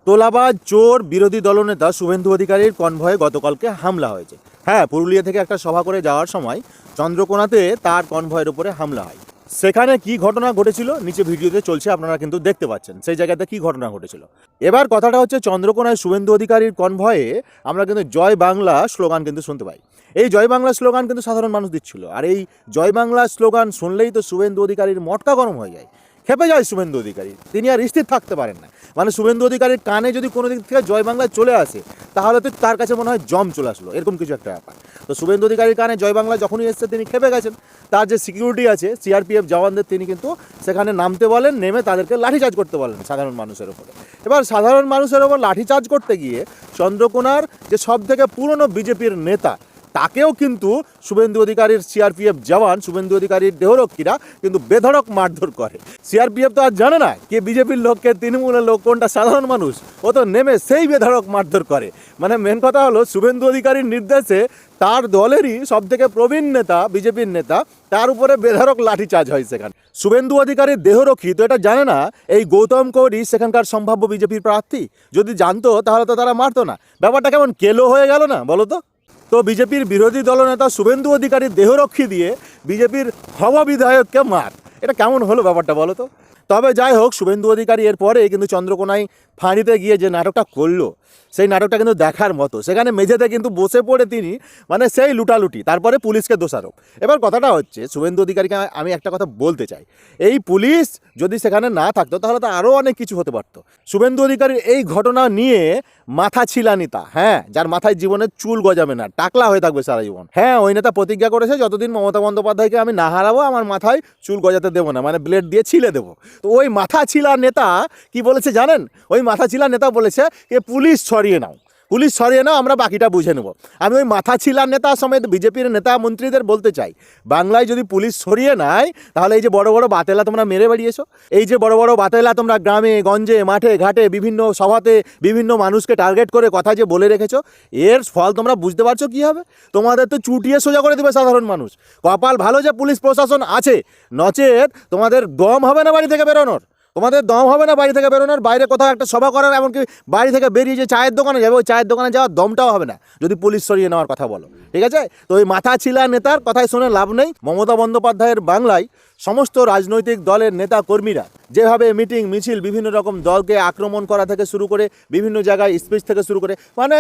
তোলাবাজ চোর বিরোধী দলনেতা শুভেন্দু অধিকারীর কনভয়ে গতকালকে হামলা হয়েছে। হ্যাঁ, পুরুলিয়া থেকে একটা সভা করে যাওয়ার সময় চন্দ্রকোনাতে তার কনভয়ের উপরে হামলা হয়। সেখানে কি ঘটনা ঘটেছিল নিচে ভিডিওতে চলছে, আপনারা কিন্তু দেখতে পাচ্ছেন সেই জায়গাতে কি ঘটনা ঘটেছিল। এবার কথাটা হচ্ছে, চন্দ্রকোনায় শুভেন্দু অধিকারীর কনভয়ে আমরা কিন্তু জয় বাংলা স্লোগান কিন্তু শুনতে পাই। এই জয় বাংলা স্লোগান কিন্তু সাধারণ মানুষ দিচ্ছিল, আর এই জয় বাংলা স্লোগান শুনলেই তো শুভেন্দু অধিকারীর মটকা গরম হয়ে যায়, খেপে যায় শুভেন্দু অধিকারী। তিনি আর স্থির থাকতে পারেন না। মানে শুভেন্দু অধিকারীর কানে যদি কোনো দিক থেকে জয় বাংলায় চলে আসে, তাহলে তো তার কাছে মনে হয় জম চলে আসলো, এরকম কিছু একটা ব্যাপার। তো শুভেন্দু অধিকারীর কানে জয় বাংলা যখনই এসছে তিনি খেপে গেছেন। তার যে সিকিউরিটি আছে সিআরপিএফ জওয়ানদের তিনি কিন্তু সেখানে নামতে বলেন, নেমে তাদেরকে লাঠিচার্জ করতে বলেন সাধারণ মানুষের ওপরে। এবার সাধারণ মানুষের ওপর লাঠিচার্জ করতে গিয়ে চন্দ্রকোনার যে সব থেকে পুরনো বিজেপির নেতা, তাকেও কিন্তু শুভেন্দু অধিকারীর সিআরপিএফ জওয়ান, শুভেন্দু অধিকারীর দেহরক্ষীরা কিন্তু বেধড়ক মারধর করে। সিআরপিএফ তো আর জানে না কে বিজেপির লোক কে তৃণমূলের লোক, কোনটা সাধারণ মানুষ। ও তো নেমে সেই বেধড়ক মারধর করে। মানে মেন কথা হলো, শুভেন্দু অধিকারীর নির্দেশে তার দলেরই সব থেকে প্রবীণ নেতা, বিজেপির নেতা, তার উপরে বেধড়ক লাঠিচার্জ হয় সেখানে। শুভেন্দু অধিকারীর দেহরক্ষী তো এটা জানে না এই গৌতম কৌরি সেখানকার সম্ভাব্য বিজেপির প্রার্থী। যদি জানতো তাহলে তো তারা মারতো না। ব্যাপারটা কেমন কেলো হয়ে গেল না বলো তো? তো বিজেপির বিরোধী দলনেতা শুভেন্দু অধিকারীর দেহরক্ষী দিয়ে বিজেপির হব বিধায়ককে মার, এটা কেমন হলো ব্যাপারটা বলো তো? তবে যাই হোক, শুভেন্দু অধিকারী এরপরে কিন্তু চন্দ্রকোনায় ফাঁড়িতে গিয়ে যে নাটকটা করলো, সেই নাটকটা কিন্তু দেখার মতো। সেখানে মেঝেতে কিন্তু বসে পড়ে তিনি মানে সেই লুটালুটি, তারপরে পুলিশকে দোষারোপ। এবার কথাটা হচ্ছে, শুভেন্দু অধিকারীকে আমি একটা কথা বলতে চাই, এই পুলিশ যদি সেখানে না থাকতো তাহলে তো আরও অনেক কিছু হতে পারতো। শুভেন্দু অধিকারীর এই ঘটনা নিয়ে মাথা ছিলা নেতা, হ্যাঁ, যার মাথায় জীবনে চুল গজাবে না, টাকলা হয়ে থাকবে সারা জীবন, হ্যাঁ, ওই নেতা প্রতিজ্ঞা করেছে যতদিন মমতা বন্দ্যোপাধ্যায়কে আমি না হারাবো আমার মাথায় চুল গজাতে দেবো না, মানে ব্লেড দিয়ে ছিলে দেবো। তো ওই মাথা ছিলা নেতা কি বলেছে জানেন? ওই মাথা ছিলা নেতা বলেছে যে পুলিশ সরিয়ে নাও, পুলিশ সরিয়ে নাও, আমরা বাকিটা বুঝে নেব। আমি ওই মাথা ছিলার নেতা সমেত বিজেপির নেতা মন্ত্রীদের বলতে চাই, বাংলায় যদি পুলিশ সরিয়ে নেয় তাহলে এই যে বড় বড় বাতেলা তোমরা মেরে বেরিয়েছো, এই যে বড় বড় বাতেলা তোমরা গ্রামে গঞ্জে মাঠে ঘাটে বিভিন্ন সভাতে বিভিন্ন মানুষকে টার্গেট করে কথা যে বলে রেখেছো, এর ফল তোমরা বুঝতে পারছো কী হবে? তোমাদের তো চুটিয়ে সোজা করে দেবে সাধারণ মানুষ। কপাল ভালো যে পুলিশ প্রশাসন আছে, নচেত তোমাদের দম হবে না বাড়ি থেকে বেরোনোর, তোমাদের দম হবে না বাড়ি থেকে বেরোনোর, বাইরে কোথাও একটা সভা করার, এমনকি বাড়ি থেকে বেরিয়ে যে চায়ের দোকানে যাবে, ওই চায়ের দোকানে যাওয়ার দমটাও হবে না যদি পুলিশ সরিয়ে নেওয়ার কথা বলো, ঠিক আছে? তো ওই মাথা ছিলা নেতার কথায় শুনে লাভ নেই। মমতা বন্দ্যোপাধ্যায়ের বাংলায় সমস্ত রাজনৈতিক দলের নেতা কর্মীরা যেভাবে মিটিং মিছিল বিভিন্ন রকম দলকে আক্রমণ করা থেকে শুরু করে বিভিন্ন জায়গায় স্পিচ থেকে শুরু করে, মানে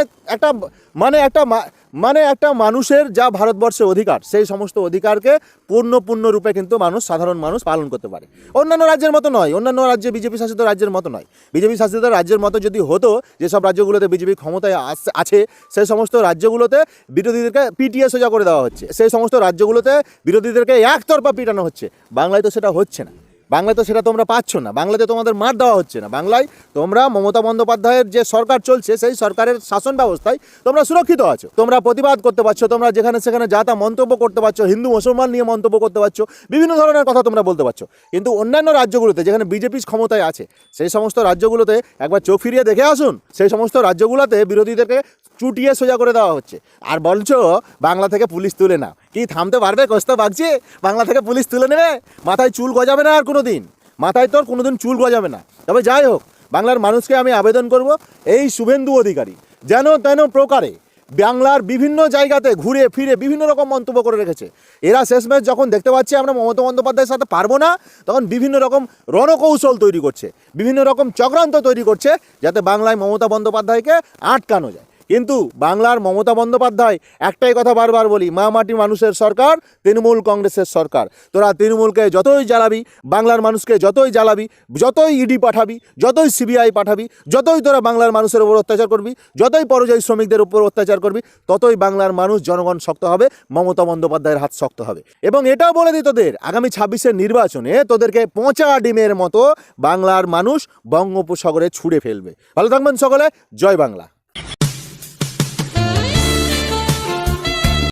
একটা মানুষের যা ভারতবর্ষে অধিকার, সেই সমস্ত অধিকারকে পূর্ণরূপে কিন্তু সাধারণ মানুষ পালন করতে পারে। অন্যান্য রাজ্যের মতো নয়, অন্যান্য রাজ্যে বিজেপি শাসিত রাজ্যের মতো নয়। বিজেপি শাসিত রাজ্যের মতো যদি হতো, যেসব রাজ্যগুলোতে বিজেপি ক্ষমতায় আছে সেই সমস্ত রাজ্যগুলোতে বিরোধীদেরকে পিটিয়ে সোজা করে দেওয়া হচ্ছে, সেই সমস্ত রাজ্যগুলোতে বিরোধীদেরকে একতরফা পিটানো হচ্ছে। বাংলায় তো সেটা হচ্ছে না, বাংলায় তো সেটা তোমরা পাচ্ছ না, বাংলাতে তোমাদের মার দেওয়া হচ্ছে না। বাংলায় তোমরা মমতা বন্দ্যোপাধ্যায়ের যে সরকার চলছে সেই সরকারের শাসন ব্যবস্থায় তোমরা সুরক্ষিত আছো, তোমরা প্রতিবাদ করতে পারছো, তোমরা যেখানে সেখানে যা তা মন্তব্য করতে পারছো, হিন্দু মুসলমান নিয়ে মন্তব্য করতে পারছো, বিভিন্ন ধরনের কথা তোমরা বলতে পারছো। কিন্তু অন্যান্য রাজ্যগুলোতে যেখানে বিজেপি ক্ষমতায় আছে, সেই সমস্ত রাজ্যগুলোতে একবার চোখ ফিরিয়ে দেখে আসুন, সেই সমস্ত রাজ্যগুলোতে বিরোধীদেরকে চুটিয়ে সোজা করে দেওয়া হচ্ছে। আর বলছো বাংলা থেকে পুলিশ তুলে নাও, কি থামতে পারবে? কষ্ট বাগছে বাংলা থেকে পুলিশ তুলে নেবে? মাথায় চুল গজাবে না আর কোনো দিন, মাথায় তোর কোনোদিন চুল গজাবে না। তবে যাই হোক, বাংলার মানুষকে আমি আবেদন করব, এই শুভেন্দু অধিকারী যেন তেন প্রকারে বাংলার বিভিন্ন জায়গাতে ঘুরে ফিরে বিভিন্ন রকম মন্তব্য করে রেখেছে। এরা শেষমেশ যখন দেখতে পাচ্ছে আমরা মমতা বন্দ্যোপাধ্যায়ের সাথে পারবো না, তখন বিভিন্ন রকম রণকৌশল তৈরি করছে, বিভিন্ন রকম চক্রান্ত তৈরি করছে, যাতে বাংলায় মমতা বন্দ্যোপাধ্যায়কে আটকানো যায়। কিন্তু বাংলার মমতা বন্দ্যোপাধ্যায় একটাই কথা বারবার বলি, মা মাটি মানুষের সরকার, তৃণমূল কংগ্রেসের সরকার। তোরা তৃণমূলকে যতই জ্বালাবি, বাংলার মানুষকে যতই জ্বালাবি, যতই ইডি পাঠাবি, যতই সিবিআই পাঠাবি, যতই তোরা বাংলার মানুষের উপর অত্যাচার করবি, যতই পরিযায়ী শ্রমিকদের উপর অত্যাচার করবি, ততই বাংলার মানুষ জনগণ শক্ত হবে, মমতা বন্দ্যোপাধ্যায়ের হাত শক্ত হবে। এবং এটাও বলে দিই তোদের, আগামী 26-এর নির্বাচনে তোদেরকে পচা ডিমের মতো বাংলার মানুষ বঙ্গোপসাগরে ছুঁড়ে ফেলবে। ভালো থাকবেন সকলে, জয় বাংলা।